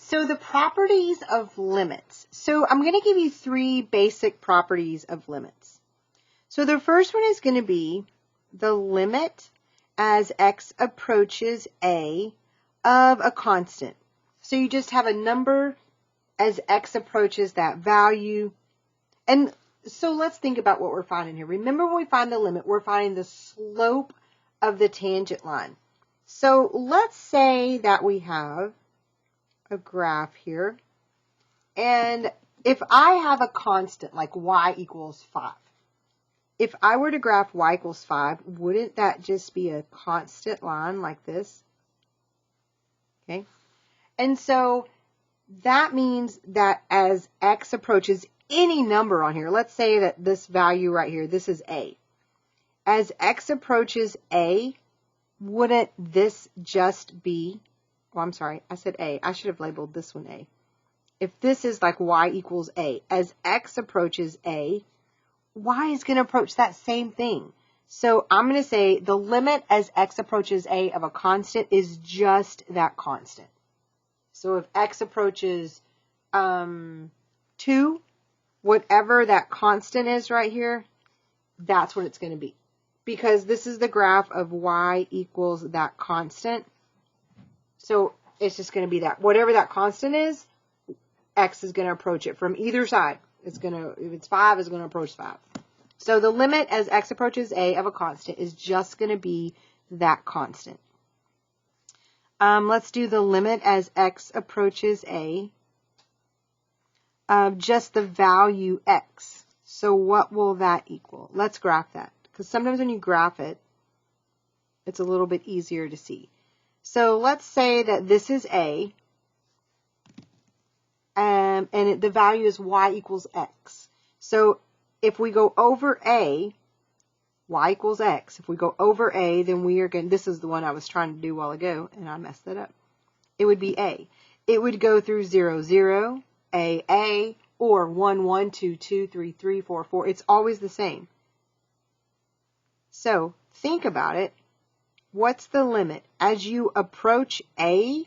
So the properties of limits. So I'm going to give you three basic properties of limits. So the first one is going to be the limit as x approaches a of a constant. So you just have a number as x approaches that value. And so let's think about what we're finding here. Remember, when we find the limit, we're finding the slope of the tangent line. So let's say that we have a graph here, and if I have a constant like y equals 5, if I were to graph y equals 5, wouldn't that just be a constant line like this? Okay, and so that means that as x approaches any number on here, let's say that this value right here, this is a. As x approaches a, wouldn't this just be, oh, I'm sorry, I said a. I should have labeled this one a. If this is like y equals a, as x approaches a, y is going to approach that same thing. So I'm going to say the limit as x approaches a of a constant is just that constant. So if x approaches 2, whatever that constant is right here, that's what it's going to be. Because this is the graph of y equals that constant. So it's just going to be that. Whatever that constant is, x is going to approach it from either side. It's going to, if it's 5, it's going to approach 5. So the limit as x approaches a of a constant is just going to be that constant. Let's do the limit as x approaches a of just the value x. So what will that equal? Let's graph that, because sometimes when you graph it, it's a little bit easier to see. So let's say that this is a, and the value is y equals x. So if we go over a, y equals x. If we go over a, then we are going, this is the one I was trying to do a while ago, and I messed that up. It would be a. It would go through 0, 0, a, or 1, 1, 2, 2, 3, 3, 4, 4. It's always the same. So think about it. What's the limit? As you approach a,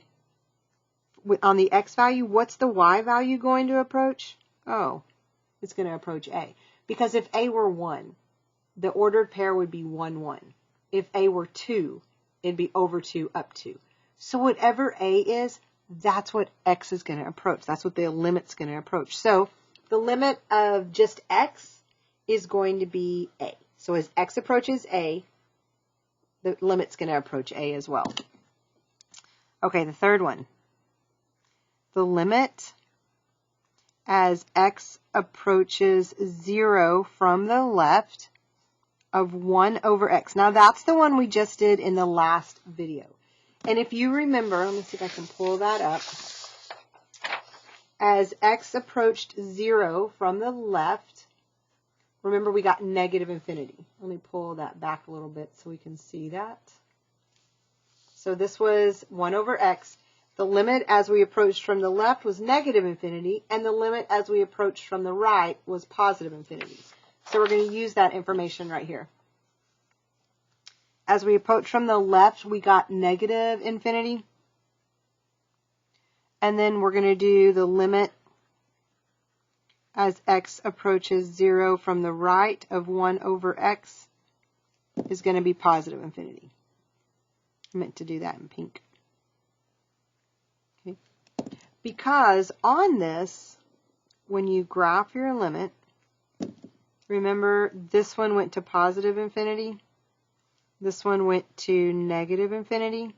on the x value, what's the y value going to approach? Oh, it's going to approach a. Because if a were 1, the ordered pair would be 1, 1. If a were 2, it'd be over 2, up 2. So whatever a is, that's what x is going to approach. That's what the limit's going to approach. So the limit of just x is going to be a. So as x approaches a, the limit's going to approach a as well. Okay, the third one. The limit as x approaches 0 from the left of 1 over x. Now that's the one we just did in the last video. And if you remember, let me see if I can pull that up. As x approached 0 from the left, remember we got negative infinity. Let me pull that back a little bit so we can see that. So this was 1 over x. The limit as we approached from the left was negative infinity, and the limit as we approached from the right was positive infinity. So we're going to use that information right here. As we approach from the left, we got negative infinity. And then we're going to do the limit as x approaches 0 from the right of 1 over x is going to be positive infinity. I meant to do that in pink. Okay. Because on this, when you graph your limit, remember this one went to positive infinity. This one went to negative infinity.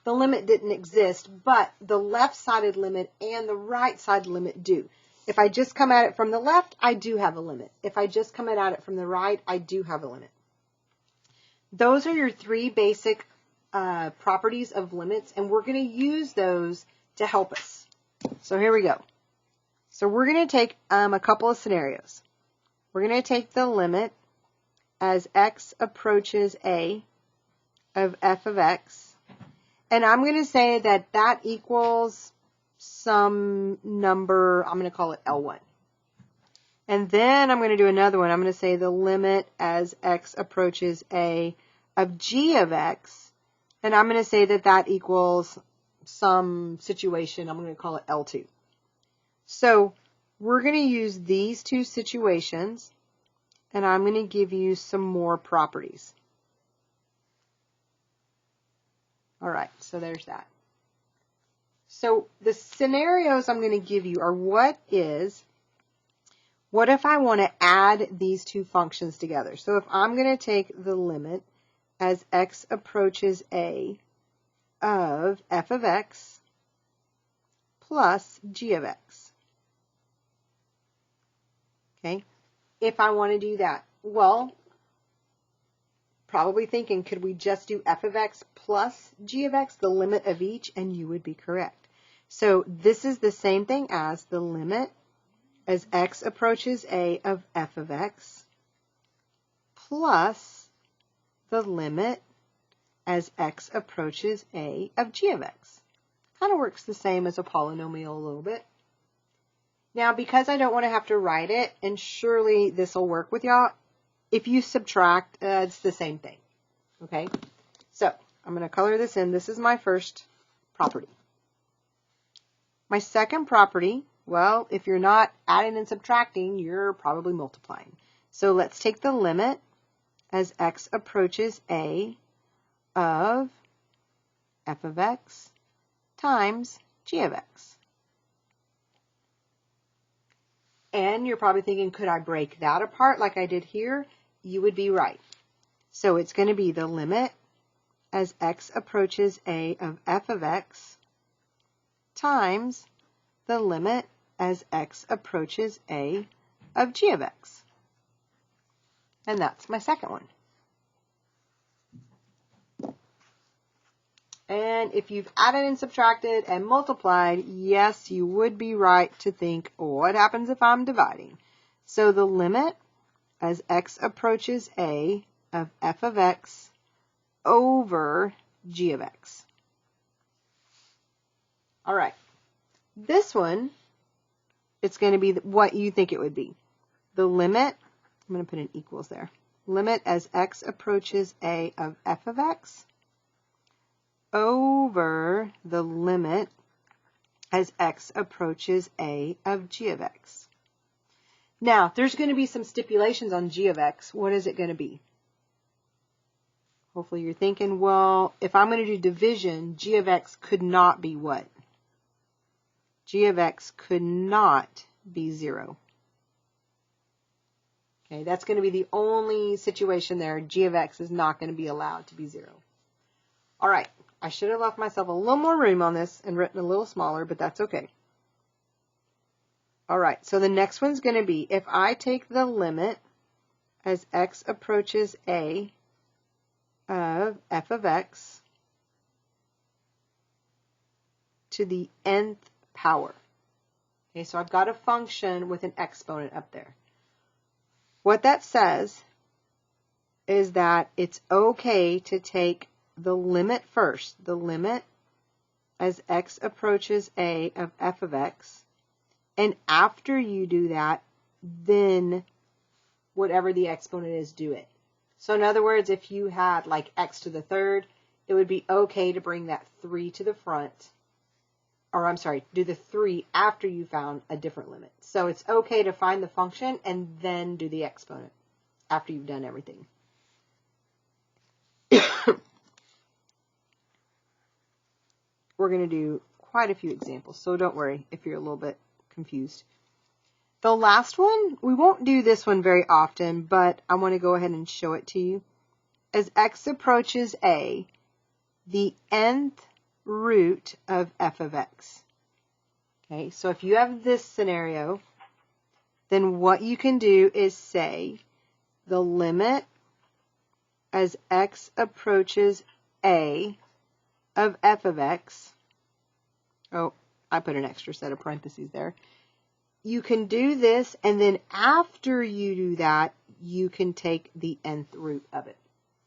The limit didn't exist, but the left-sided limit and the right-sided limit do. If I just come at it from the left, I do have a limit. If I just come at it from the right, I do have a limit. Those are your three basic properties of limits, and we're going to use those to help us. So here we go. So we're going to take a couple of scenarios. We're going to take the limit as x approaches a of f of x. And I'm going to say that that equals some number, I'm going to call it L1. And then I'm going to do another one. I'm going to say the limit as x approaches a of g of x. And I'm going to say that that equals some situation. I'm going to call it L2. So we're going to use these two situations, and I'm going to give you some more properties. All right, so there's that. So the scenarios I'm going to give you are what if I want to add these two functions together? So if I'm going to take the limit as x approaches a of f of x plus g of x. Okay, if I want to do that, well, probably thinking, could we just do f of x plus g of x, the limit of each? And you would be correct. So this is the same thing as the limit as x approaches a of f of x plus the limit as x approaches a of g of x. Kind of works the same as a polynomial a little bit. Now, because I don't want to have to write it, and surely this will work with y'all, if you subtract, it's the same thing. Okay, so I'm going to color this in. This is my first property. My second property, well, if you're not adding and subtracting, you're probably multiplying. So let's take the limit as x approaches a of f of x times g of x. And you're probably thinking, could I break that apart like I did here? You would be right. So it's going to be the limit as x approaches a of f of x times the limit as x approaches a of g of x. And that's my second one. And if you've added and subtracted and multiplied, yes, you would be right to think, what happens if I'm dividing? So the limit as x approaches a of f of x over g of x. All right. This one, it's going to be what you think it would be. The limit, I'm going to put an equals there. Limit as x approaches a of f of x over the limit as x approaches a of g of x. Now, there's going to be some stipulations on g of x. What is it going to be? Hopefully you're thinking, well, if I'm going to do division, g of x could not be what? G of x could not be 0. Okay, that's going to be the only situation there. G of x is not going to be allowed to be 0. All right, I should have left myself a little more room on this and written a little smaller, but that's okay. All right, so the next one's going to be, if I take the limit as x approaches a of f of x to the nth power. Okay, so I've got a function with an exponent up there. What that says is that it's okay to take the limit first, the limit as x approaches a of f of x, and after you do that, then whatever the exponent is, do it. So in other words, if you had like x to the third, it would be okay to bring that 3 to the front, or I'm sorry, do the 3 after you found a different limit. So it's okay to find the function and then do the exponent after you've done everything. We're going to do quite a few examples, so don't worry if you're a little bit confused. The last one, we won't do this one very often, but I want to go ahead and show it to you. As x approaches a, the nth root of f of x. Okay, so if you have this scenario, then what you can do is say the limit as x approaches a of f of x. Oh, I put an extra set of parentheses there. You can do this, and then after you do that, you can take the nth root of it.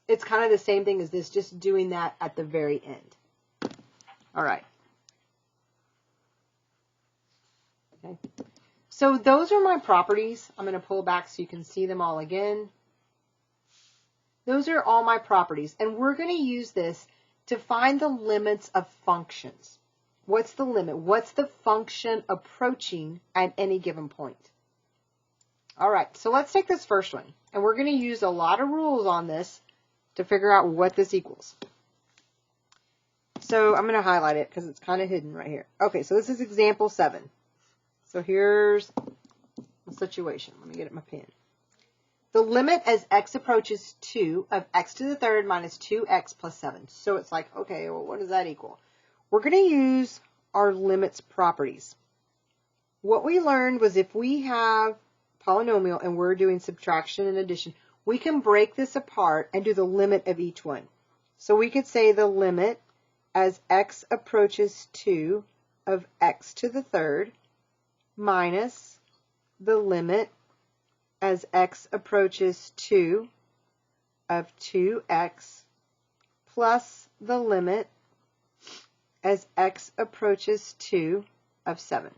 It's kind of the same thing as this, just doing that at the very end. All right. Okay. So those are my properties. I'm going to pull back so you can see them all again. Those are all my properties, and we're going to use this to find the limits of functions. What's the limit? What's the function approaching at any given point? All right, so let's take this first one. And we're going to use a lot of rules on this to figure out what this equals. So I'm going to highlight it because it's kind of hidden right here. Okay, so this is example 7. So here's the situation. Let me get my pen. The limit as x approaches 2 of x to the third minus 2x plus 7. So it's like, okay, well, what does that equal? We're going to use our limits properties. What we learned was if we have polynomial and we're doing subtraction and addition, we can break this apart and do the limit of each one. So we could say the limit as x approaches 2 of x to the third minus the limit as x approaches 2 of 2x plus the limit as x approaches 2 of 7.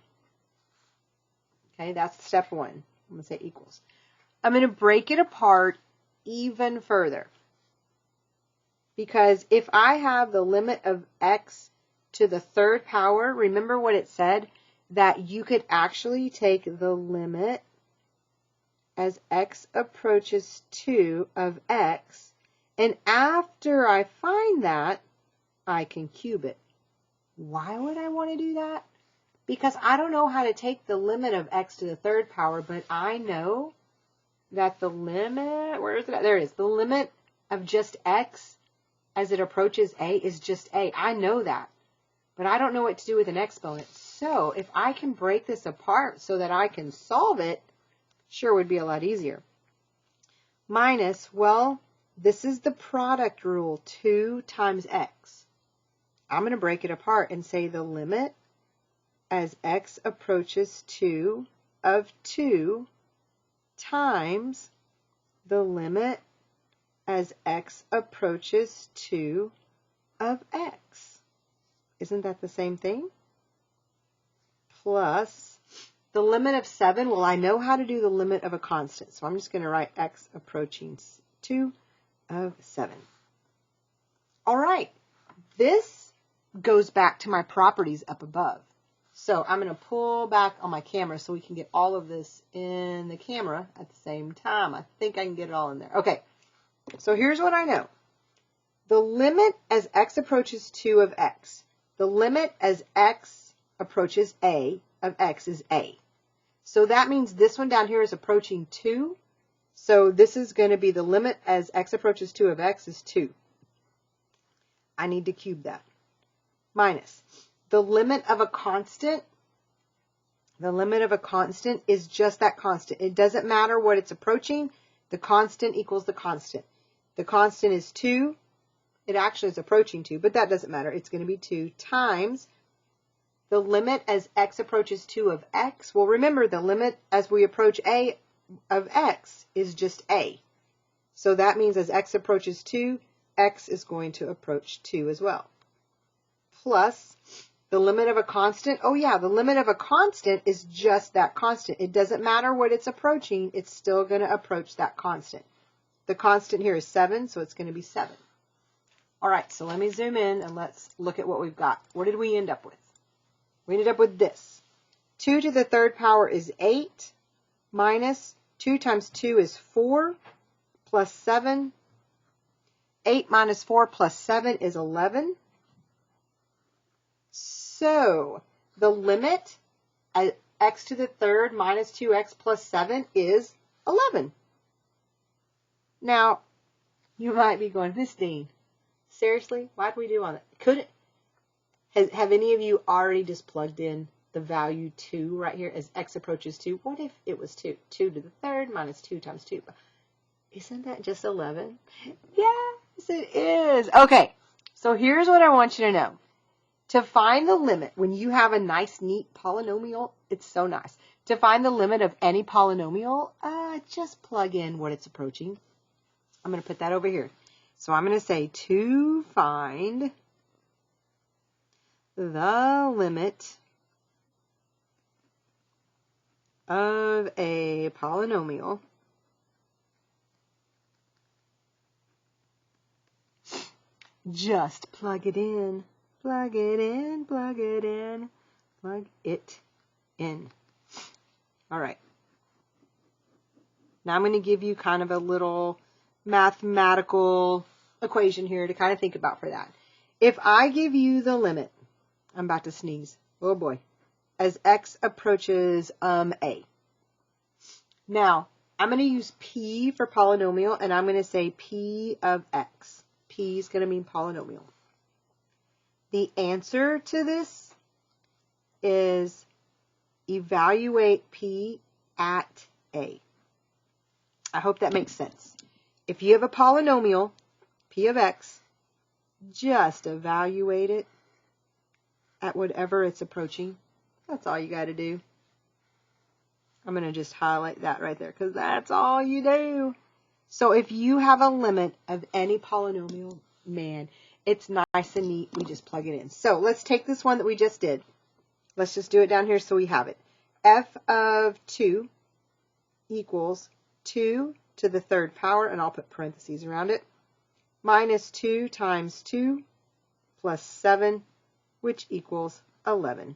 Okay, that's step 1. I'm going to say equals. I'm going to break it apart even further. Because if I have the limit of x to the third power, remember what it said? That you could actually take the limit as x approaches 2 of x, and after I find that, I can cube it. Why would I want to do that? Because I don't know how to take the limit of x to the third power, but I know that the limit, where is it at? There it is. The limit of just x as it approaches a is just a. I know that, but I don't know what to do with an exponent. So if I can break this apart so that I can solve it, sure would be a lot easier. Minus, well, this is the product rule, 2 times x. I'm going to break it apart and say the limit as x approaches 2 of 2 times the limit as x approaches 2 of x. Isn't that the same thing? Plus the limit of 7. Well, I know how to do the limit of a constant, so I'm just going to write x approaching 2 of 7. All right, this goes back to my properties up above. So I'm going to pull back on my camera so we can get all of this in the camera at the same time. I think I can get it all in there. Okay, so here's what I know. The limit as x approaches 2 of x. The limit as x approaches a of x is a. So that means this one down here is approaching 2. So this is going to be the limit as x approaches 2 of x is 2. I need to cube that. Minus the limit of a constant. The limit of a constant is just that constant. It doesn't matter what it's approaching. The constant equals the constant. The constant is 2. It actually is approaching 2, but that doesn't matter. It's going to be 2 times the limit as x approaches 2 of x. Well, remember, the limit as we approach a of x is just a. So that means as x approaches 2, x is going to approach 2 as well. Plus the limit of a constant. Oh yeah, the limit of a constant is just that constant. It doesn't matter what it's approaching. It's still going to approach that constant. The constant here is 7, so it's going to be 7. All right, so let me zoom in and let's look at what we've got. What did we end up with? We ended up with this. 2 to the third power is 8 minus 2 times 2 is 4 plus 7. 8 minus 4 plus 7 is 11. So the limit at x to the third minus 2x plus 7 is 11. Now, you might be going, Miss Dean, seriously? Why did we do all that? Could it? Have any of you already just plugged in the value 2 right here as x approaches 2? What if it was 2? 2 to the third minus 2 times 2. Isn't that just 11? Yes, it is. Okay, so here's what I want you to know. To find the limit, when you have a nice, neat polynomial, it's so nice. To find the limit of any polynomial, just plug in what it's approaching. I'm going to put that over here. So I'm going to say to find the limit of a polynomial Just plug it in, plug it in, plug it in, plug it in. All right. Now I'm going to give you kind of a little mathematical equation here to kind of think about for that. If I give you the limit, I'm about to sneeze, oh boy, as x approaches a. Now, I'm going to use p for polynomial, and I'm going to say p of x. P is going to mean polynomial. The answer to this is evaluate p at a. I hope that makes sense. If you have a polynomial, p of x, just evaluate it at whatever it's approaching. That's all you got to do. I'm going to just highlight that right there because that's all you do. So if you have a limit of any polynomial, man, it's nice and neat. We just plug it in. So let's take this one that we just did. Let's just do it down here so we have it. F of 2 equals 2 to the third power, and I'll put parentheses around it, minus 2 times 2 plus 7, which equals 11.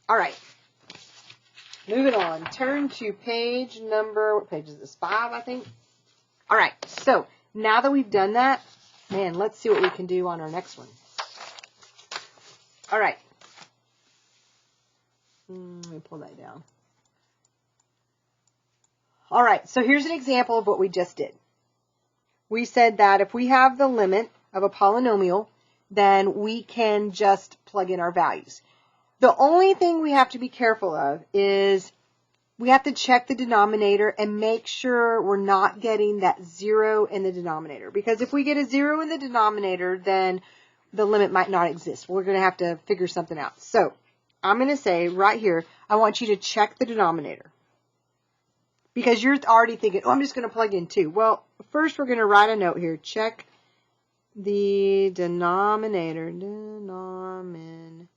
All right. Moving on. Turn to page number, what page is this? 5, I think. All right. So now that we've done that, man, let's see what we can do on our next one. All right. Let me pull that down. All right, so here's an example of what we just did. We said that if we have the limit of a polynomial, then we can just plug in our values. The only thing we have to be careful of is we have to check the denominator and make sure we're not getting that 0 in the denominator. Because if we get a 0 in the denominator, then the limit might not exist. We're going to have to figure something out. So I'm going to say right here, I want you to check the denominator. Because you're already thinking, oh, I'm just going to plug in 2. Well, first we're going to write a note here. Check the denominator. Denominator.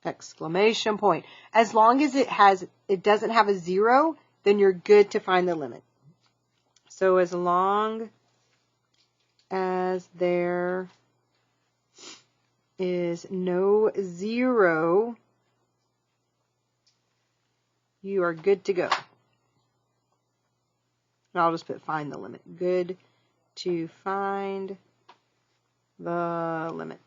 Exclamation point. As long as it doesn't have a 0, then you're good to find the limit. So as long as there is no 0, you are good to go. And I'll just put find the limit. Good to find the limit.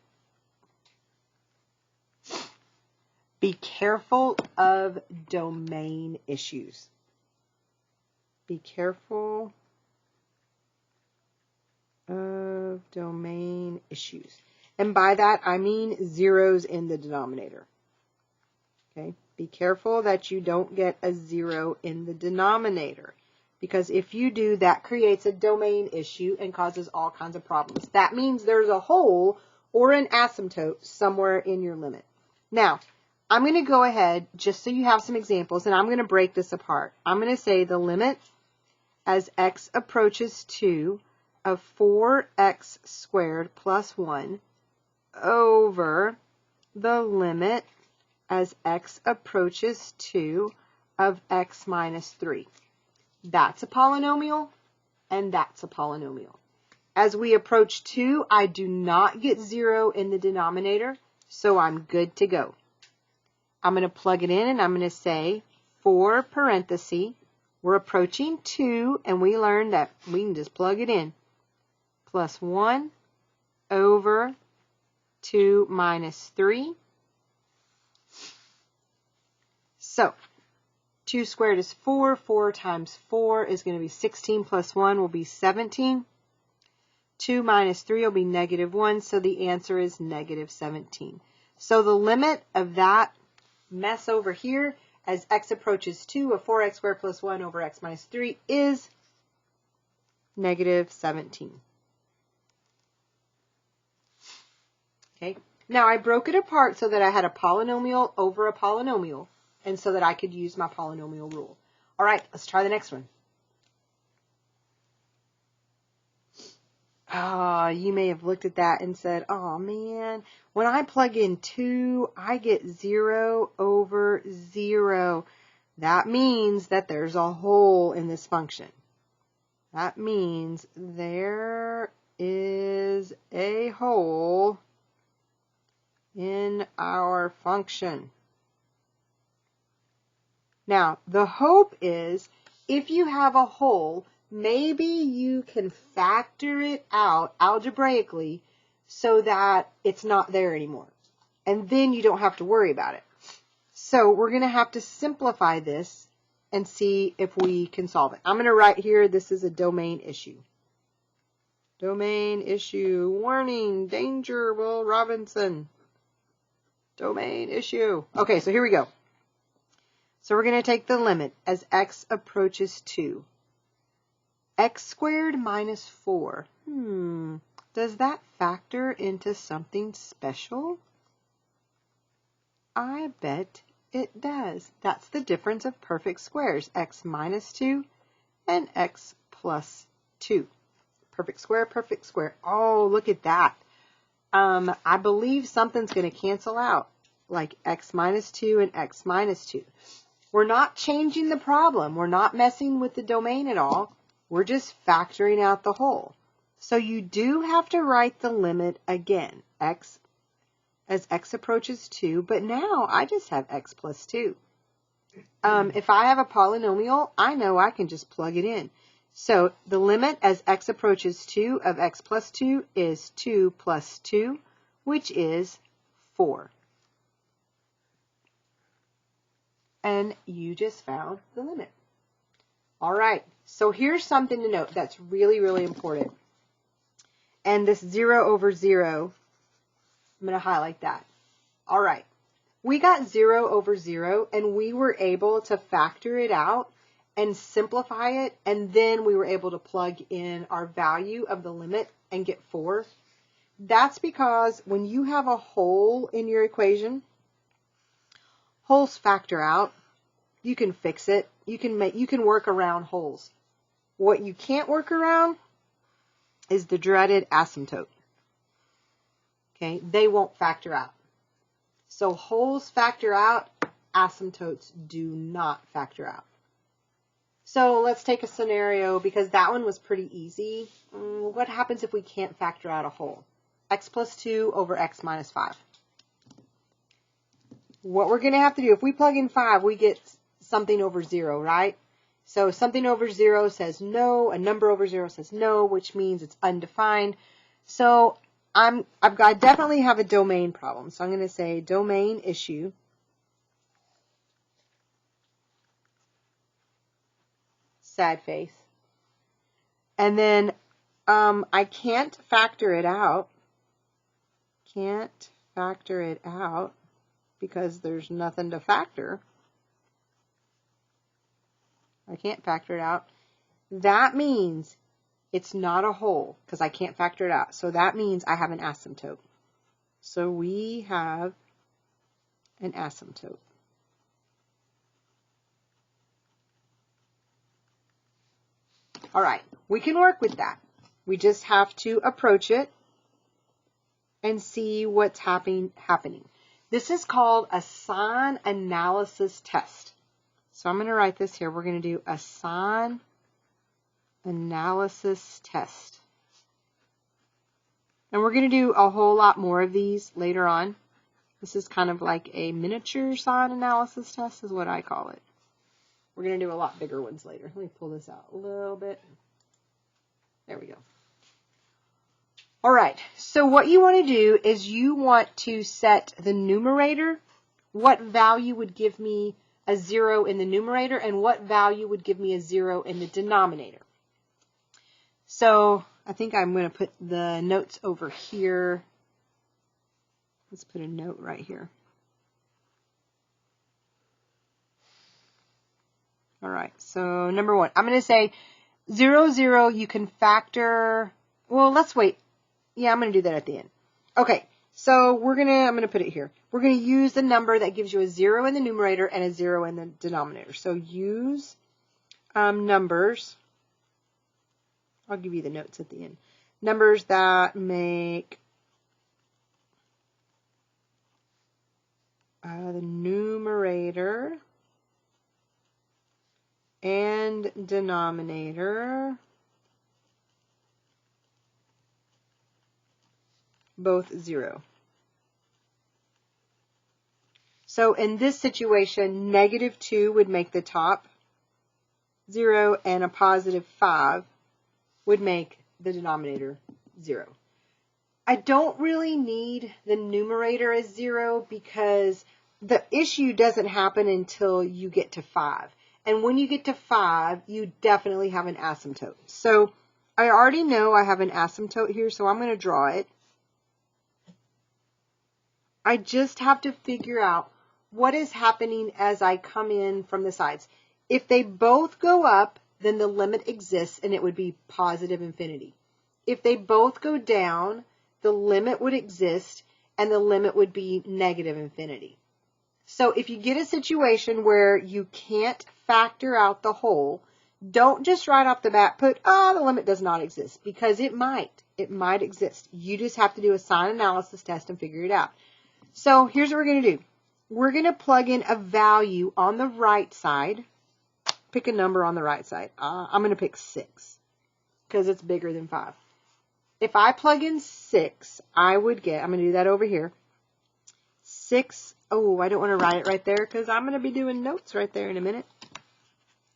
Be careful of domain issues. Be careful of domain issues. And by that, I mean zeros in the denominator. Okay? Be careful that you don't get a 0 in the denominator. Because if you do, that creates a domain issue and causes all kinds of problems. That means there's a hole or an asymptote somewhere in your limit. Now, I'm going to go ahead, just so you have some examples, and I'm going to break this apart. I'm going to say the limit as x approaches 2 of 4x squared plus 1 over the limit as x approaches 2 of x minus 3. That's a polynomial, and that's a polynomial. As we approach 2, I do not get 0 in the denominator, so I'm good to go. I'm going to plug it in, and I'm going to say, for parenthesis, we're approaching 2, and we learned that we can just plug it in. Plus 1 over 2 minus 3. So, 2 squared is 4. 4 times 4 is going to be 16 plus 1 will be 17. 2 minus 3 will be negative 1, so the answer is negative 17. So the limit of that mess over here as x approaches 2 of 4x squared plus 1 over x minus 3 is negative 17. Okay, now I broke it apart so that I had a polynomial over a polynomial and so that I could use my polynomial rule. All right, let's try the next one. You may have looked at that and said, oh man, when I plug in 2, I get 0 over 0. That means that there's a hole in this function. That means there hole in our function. Now, the hope is if you have a hole, maybe you can factor it out algebraically so that it's not there anymore. And then you don't have to worry about it. So we're going to have to simplify this and see if we can solve it. I'm going to write here, this is a domain issue. Domain issue, warning, danger, Will Robinson. Domain issue. Okay, so here we go. So we're going to take the limit as x approaches 2. X squared minus 4. Does that factor into something special? I bet it does. That's the difference of perfect squares, x minus 2 and x plus 2. Perfect square, perfect square. Oh, look at that. I believe something's going to cancel out, like x minus 2 and x minus 2. We're not changing the problem. We're not messing with the domain at all. We're just factoring out the whole. So you do have to write the limit again, x as x approaches 2, but now I just have x plus 2. If I have a polynomial, I know I can just plug it in. So the limit as x approaches 2 of x plus 2 is 2 plus 2, which is 4. And you just found the limit. All right, so here's something to note that's really, really important. And this 0 over 0, I'm going to highlight that. All right, we got 0 over 0, and we were able to factor it out and simplify it, and then we were able to plug in our value of the limit and get 4. That's because when you have a hole in your equation, holes factor out. You can fix it. You can work around holes. What you can't work around is the dreaded asymptote. Okay, they won't factor out. So holes factor out, asymptotes do not factor out. So let's take a scenario, because that one was pretty easy. What happens if we can't factor out a hole? X plus 2 over x minus 5. What we're going to have to do, if we plug in 5, we get something over 0, right? So something over 0 says no, a number over 0 says no, which means it's undefined. So I definitely have a domain problem. So I'm going to say domain issue. Sad face. And then I can't factor it out. Can't factor it out because there's nothing to factor. I can't factor it out. That means it's not a hole because I can't factor it out. So that means I have an asymptote. So we have an asymptote. All right, we can work with that. We just have to approach it and see what's happening. This is called a sign analysis test. So I'm going to write this here. We're going to do a sign analysis test. And we're going to do a whole lot more of these later on. This is kind of like a miniature sign analysis test is what I call it. We're going to do a lot bigger ones later. Let me pull this out a little bit. There we go. All right, so what you want to do is you want to set the numerator, what value would give me a 0 in the numerator, and what value would give me a 0 in the denominator. So I think I'm going to put the notes over here. Let's put a note right here. All right, so number 1, I'm going to say 0, 0, you can factor, well, let's wait. Yeah, I'm going to do that at the end. Okay, so I'm going to put it here. We're going to use the number that gives you a 0 in the numerator and a 0 in the denominator. So use numbers. I'll give you the notes at the end. Numbers that make the numerator and denominator both 0. So in this situation, -2 would make the top 0, and a +5 would make the denominator 0. I don't really need the numerator as 0 because the issue doesn't happen until you get to 5. And when you get to 5, you definitely have an asymptote. So I already know I have an asymptote here, so I'm going to draw it. I just have to figure out what is happening as I come in from the sides. If they both go up, then the limit exists and it would be positive infinity. If they both go down, the limit would exist and the limit would be negative infinity. So if you get a situation where you can't factor out the whole, don't just right off the bat put, oh, the limit does not exist, because it might. It might exist. You just have to do a sign analysis test and figure it out. So here's what we're going to do. We're going to plug in a value on the right side. Pick a number on the right side. I'm going to pick 6 because it's bigger than 5. If I plug in 6, I would get, I'm going to do that over here. 6, oh, I don't want to write it right there because I'm going to be doing notes right there in a minute.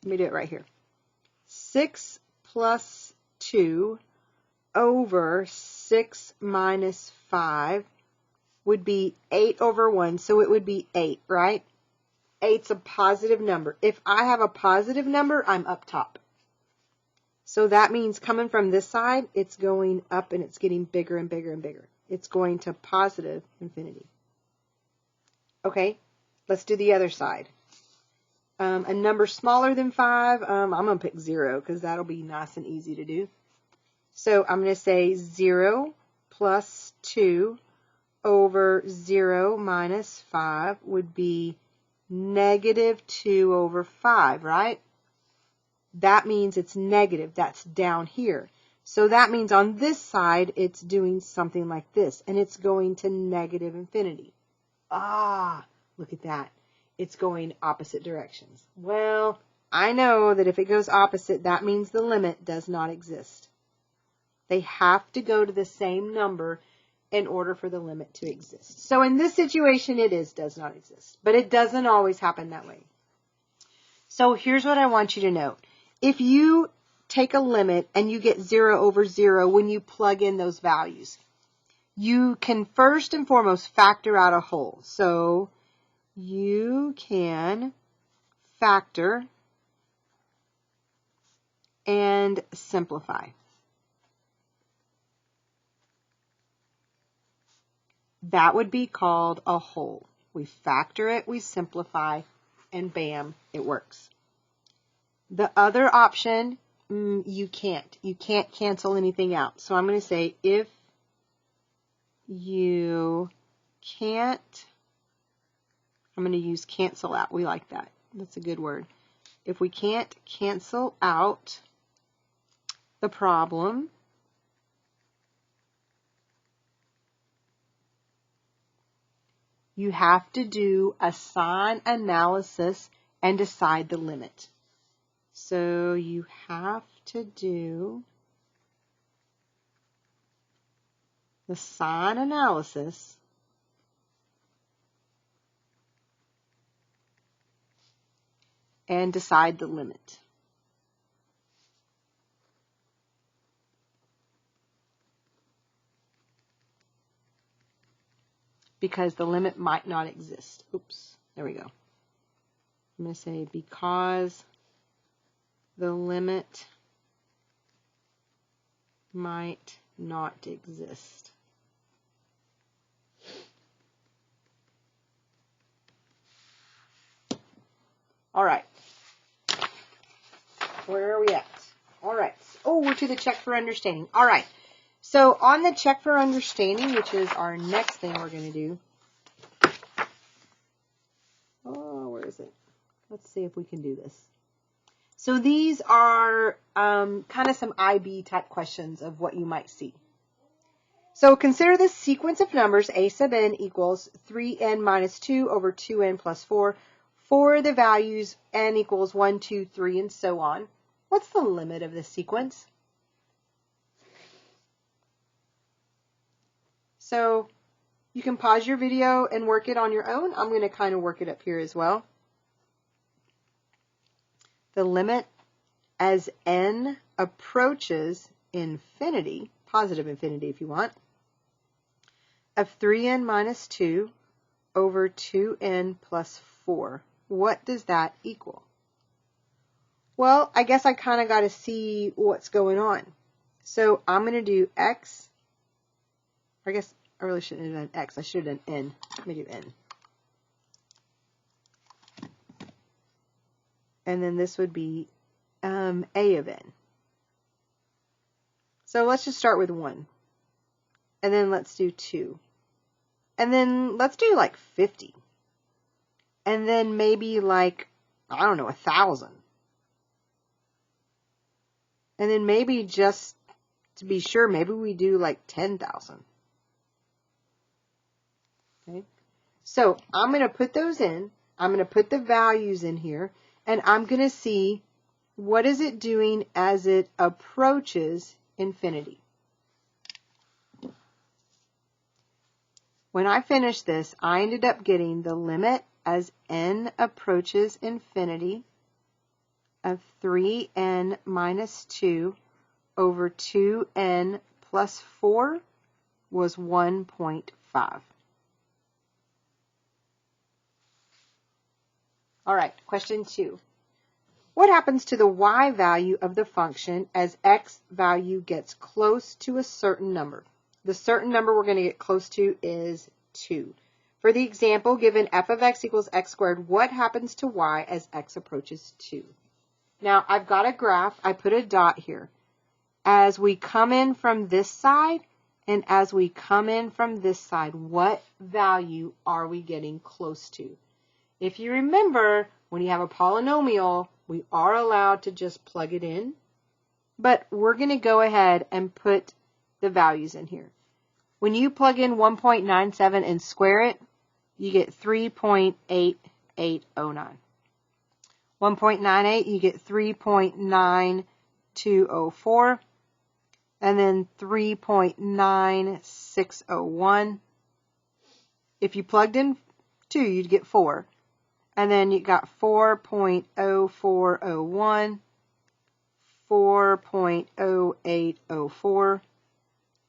Let me do it right here. 6 plus 2 over 6 minus 5 would be 8 over 1, so it would be 8, right? 8's a positive number. If I have a positive number, I'm up top. So that means coming from this side, it's going up and it's getting bigger and bigger and bigger. It's going to positive infinity. Okay, let's do the other side. A number smaller than 5, I'm going to pick 0 because that'll be nice and easy to do. So I'm going to say 0 plus 2 over 0 minus 5 would be -2 over 5, right? That means it's negative. That's down here. So that means on this side, it's doing something like this, and it's going to negative infinity. Ah, look at that. It's going opposite directions. Well, I know that if it goes opposite, that means the limit does not exist. They have to go to the same number in order for the limit to exist. So in this situation, it does not exist, but it doesn't always happen that way. So here's what I want you to know. If you take a limit and you get 0 over 0 when you plug in those values, you can first and foremost factor out a whole. So you can factor and simplify. That would be called a whole. We factor it, we simplify, and bam, it works. The other option, you can't. You can't cancel anything out. So I'm going to say if you can't, I'm going to use cancel out. We like that. That's a good word. If we can't cancel out the problem, you have to do a sign analysis and decide the limit. So you have to do the sign analysis and decide the limit. Because the limit might not exist. Oops, there we go. I'm going to say because the limit might not exist. All right. Where are we at? All right. Oh, we're to the check for understanding. All right. So on the check for understanding, which is our next thing we're going to do. Oh, where is it? Let's see if we can do this. So these are kind of some IB type questions of what you might see. So consider this sequence of numbers a sub n equals 3n minus 2 over 2n plus 4 for the values n equals 1, 2, 3, and so on. What's the limit of this sequence? So you can pause your video and work it on your own. I'm going to kind of work it up here as well. The limit as n approaches infinity, positive infinity if you want, of 3n minus 2 over 2n plus 4. What does that equal? Well, I guess I kind of got to see what's going on. So I'm going to do x. I guess I really shouldn't have done x. I should have done n. Let me do n. And then this would be a of n. So let's just start with 1. And then let's do 2. And then let's do like 50. And then maybe like, I don't know, 1,000. And then maybe just to be sure, maybe we do like 10,000. Okay. So I'm going to put those in. I'm going to put the values in here. And I'm going to see what is it doing as it approaches infinity. When I finished this, I ended up getting the limit as n approaches infinity of 3n minus 2 over 2n plus 4 was 1.5. All right, question 2. What happens to the y value of the function as x value gets close to a certain number? The certain number we're going to get close to is 2. For the example, given f of x equals x squared, what happens to y as x approaches 2? Now, I've got a graph. I put a dot here. As we come in from this side and as we come in from this side, what value are we getting close to? If you remember, when you have a polynomial, we are allowed to just plug it in, but we're going to go ahead and put the values in here. When you plug in 1.97 and square it, you get 3.8809. 1.98, you get 3.9204, and then 3.9601. If you plugged in 2, you'd get 4. And then you got 4.0401, 4.0804,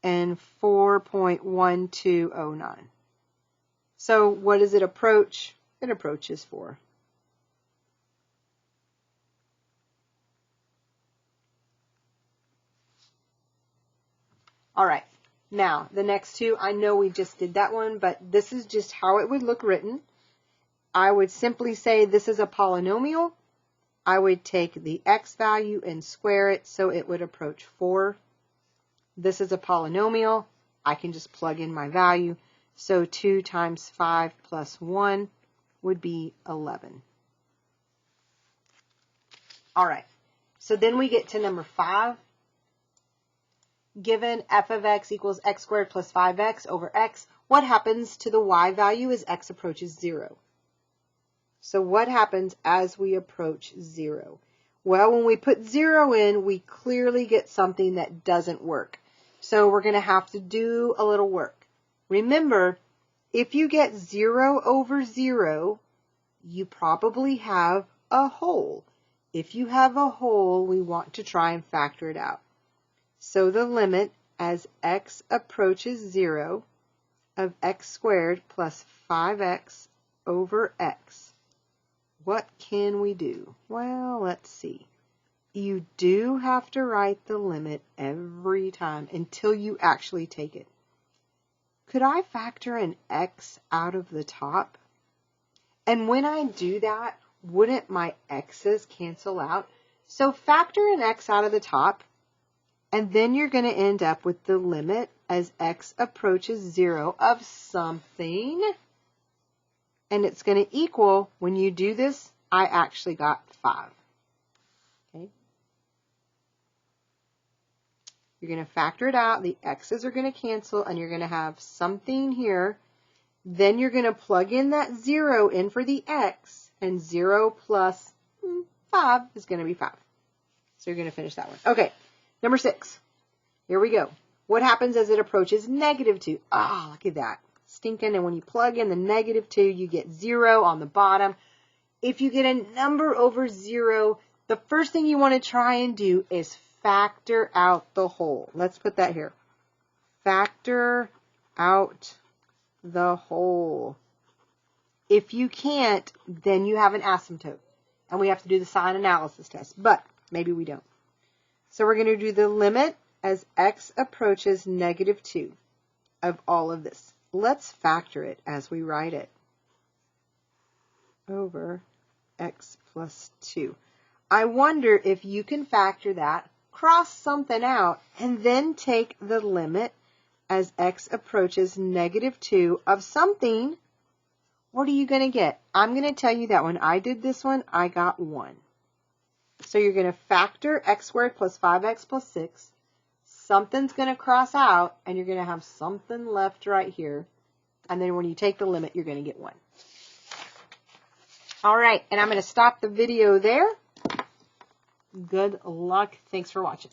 and 4.1209. So what does it approach? It approaches 4. All right. Now, the next two, I know we just did that one, but this is just how it would look written. I would simply say this is a polynomial. I would take the x value and square it so it would approach 4. This is a polynomial. I can just plug in my value. So 2 times 5 plus 1 would be 11. All right. So then we get to number 5. Given f of x equals x squared plus 5x over x, what happens to the y value as x approaches 0? So what happens as we approach 0? Well, when we put 0 in, we clearly get something that doesn't work. So we're going to have to do a little work. Remember, if you get 0 over 0, you probably have a whole. If you have a whole, we want to try and factor it out. So the limit as x approaches 0 of x squared plus 5x over x. What can we do? Well, let's see. You do have to write the limit every time until you actually take it. Could I factor an x out of the top? And when I do that, wouldn't my x's cancel out? So factor an x out of the top, and then you're going to end up with the limit as x approaches 0 of something. And it's going to equal, when you do this, I actually got 5. Okay. You're going to factor it out. The x's are going to cancel, and you're going to have something here. Then you're going to plug in that 0 in for the x, and 0 plus 5 is going to be 5. So you're going to finish that one. Okay, number 6. Here we go. What happens as it approaches -2? Ah, look at that. Stinking. And when you plug in the -2, you get 0 on the bottom. If you get a number over 0, the first thing you want to try and do is factor out the whole. Let's put that here. Factor out the whole. If you can't, then you have an asymptote. And we have to do the sign analysis test. But maybe we don't. So we're going to do the limit as x approaches -2 of all of this. Let's factor it as we write it. Over x plus 2. I wonder if you can factor that, cross something out, and then take the limit as x approaches -2 of something. What are you going to get? I'm going to tell you that when I did this one, I got 1. So you're going to factor x squared plus 5x plus 6. Something's going to cross out, and you're going to have something left right here. And then when you take the limit, you're going to get 1. All right, and I'm going to stop the video there. Good luck. Thanks for watching.